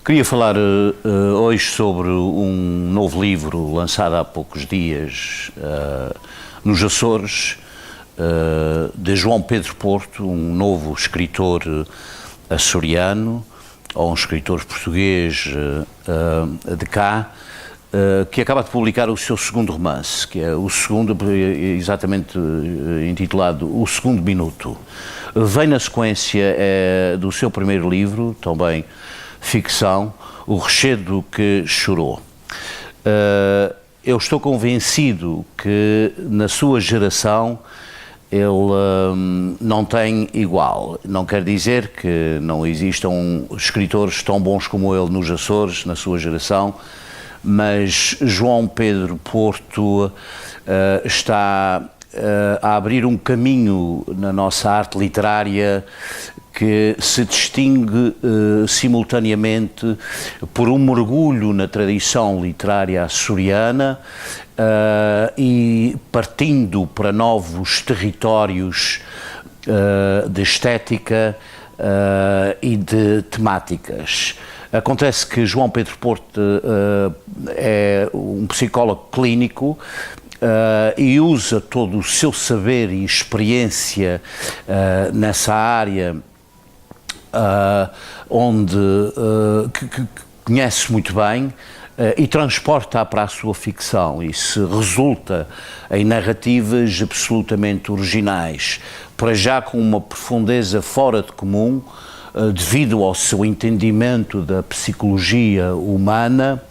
Queria falar hoje sobre um novo livro lançado há poucos dias nos Açores, de João Pedro Porto, um novo escritor açoriano, ou um escritor português de cá, que acaba de publicar o seu segundo romance, que é o segundo, exatamente intitulado O Segundo Minuto. Vem na sequência do seu primeiro livro, também ficção, O Rochedo que Chorou. Eu estou convencido que na sua geração ele não tem igual. Não quer dizer que não existam escritores tão bons como ele nos Açores, na sua geração, mas João Pedro Porto está a abrir um caminho na nossa arte literária que se distingue simultaneamente por um mergulho na tradição literária açoriana e partindo para novos territórios de estética e de temáticas. Acontece que João Pedro Porto é um psicólogo clínico e usa todo o seu saber e experiência nessa área onde que conhece muito bem e transporta-a para a sua ficção. Isso resulta em narrativas absolutamente originais, para já com uma profundeza fora de comum, devido ao seu entendimento da psicologia humana,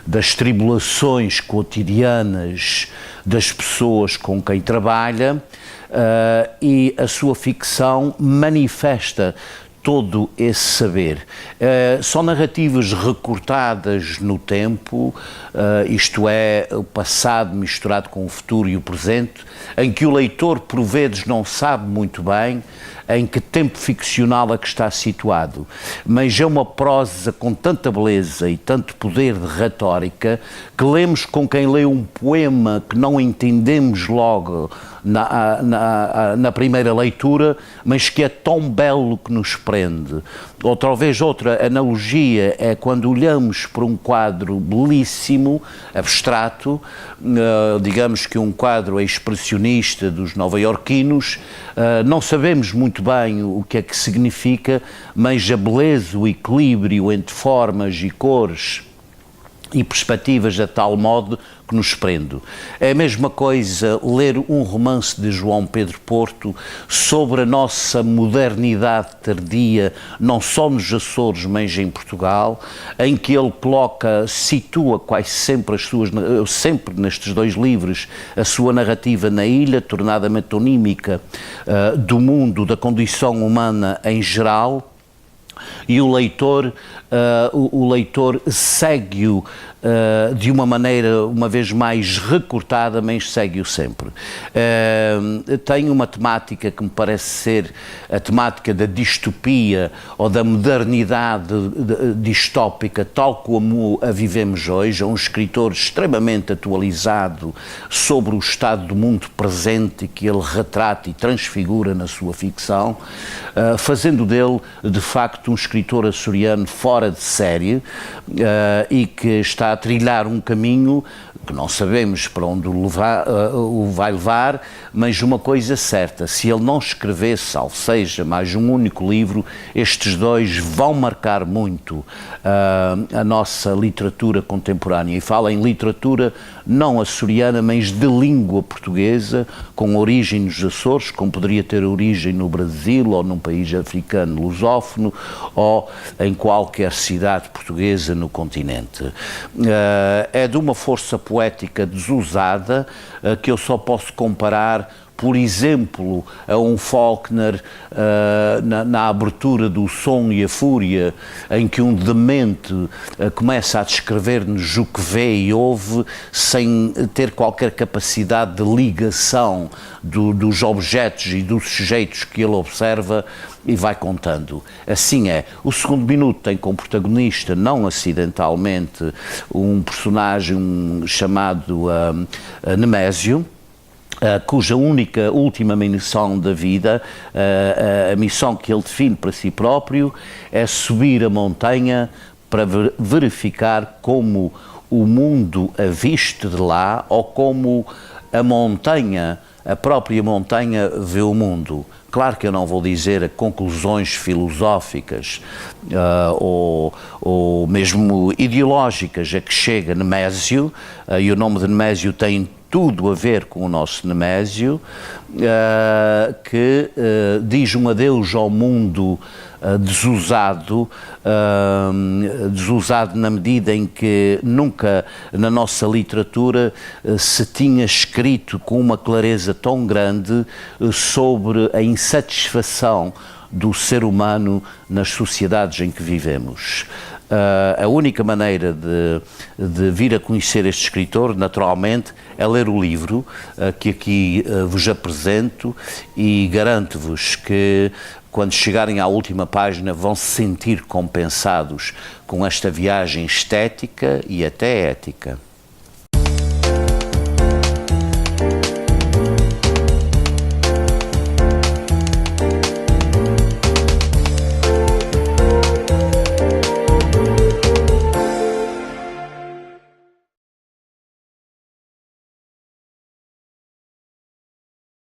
das tribulações cotidianas das pessoas com quem trabalha, e a sua ficção manifesta todo esse saber. São narrativas recortadas no tempo, isto é, o passado misturado com o futuro e o presente, em que o leitor, por vezes, não sabe muito bem em que tempo ficcional é que está situado, mas é uma prosa com tanta beleza e tanto poder de retórica que lemos com quem lê um poema que não entendemos logo na primeira leitura, mas que é tão belo que nos prende. Ou talvez outra analogia é quando olhamos para um quadro belíssimo, abstrato, digamos que um quadro expressionista dos nova-iorquinos, não sabemos muito bem o que é que significa, mas a beleza, o equilíbrio entre formas e cores e perspectivas a tal modo que nos prende. É a mesma coisa ler um romance de João Pedro Porto sobre a nossa modernidade tardia, não só nos Açores, mas em Portugal, em que ele situa quase sempre sempre nestes dois livros, a sua narrativa na ilha, tornada metonímica do mundo, da condição humana em geral, e o leitor segue-o de uma maneira, uma vez mais recortada, mas segue-o sempre. Tem uma temática que me parece ser a temática da distopia ou da modernidade distópica, tal como a vivemos hoje. É um escritor extremamente atualizado sobre o estado do mundo presente que ele retrata e transfigura na sua ficção, fazendo dele, de facto, um escritor açoriano fora de série e que está a trilhar um caminho que não sabemos para onde o vai levar, mas uma coisa certa, se ele não escrevesse, salvo seja, mais um único livro, estes dois vão marcar muito a nossa literatura contemporânea. E falo em literatura não açoriana, mas de língua portuguesa, com origem nos Açores, como poderia ter origem no Brasil ou num país africano lusófono ou em qualquer cidade portuguesa no continente. É de uma força poética desusada que eu só posso comparar, por exemplo, a um Faulkner na abertura do Som e a Fúria, em que um demente começa a descrever-nos o que vê e ouve sem ter qualquer capacidade de ligação dos objetos e dos sujeitos que ele observa e vai contando. Assim é. O Segundo Minuto tem como protagonista, não acidentalmente, um personagem chamado Nemésio, cuja última missão da vida, a missão que ele define para si próprio, é subir a montanha para verificar como o mundo a viste de lá ou como a montanha, a própria montanha, vê o mundo. Claro que eu não vou dizer conclusões filosóficas ou mesmo ideológicas a que chega Nemésio, e o nome de Nemésio tem tudo a ver com o nosso Nemésio, que diz um adeus ao mundo desusado na medida em que nunca na nossa literatura se tinha escrito com uma clareza tão grande sobre a insatisfação do ser humano nas sociedades em que vivemos. A única maneira de vir a conhecer este escritor, naturalmente, é ler o livro que aqui vos apresento, e garanto-vos que, quando chegarem à última página, vão se sentir compensados com esta viagem estética e até ética.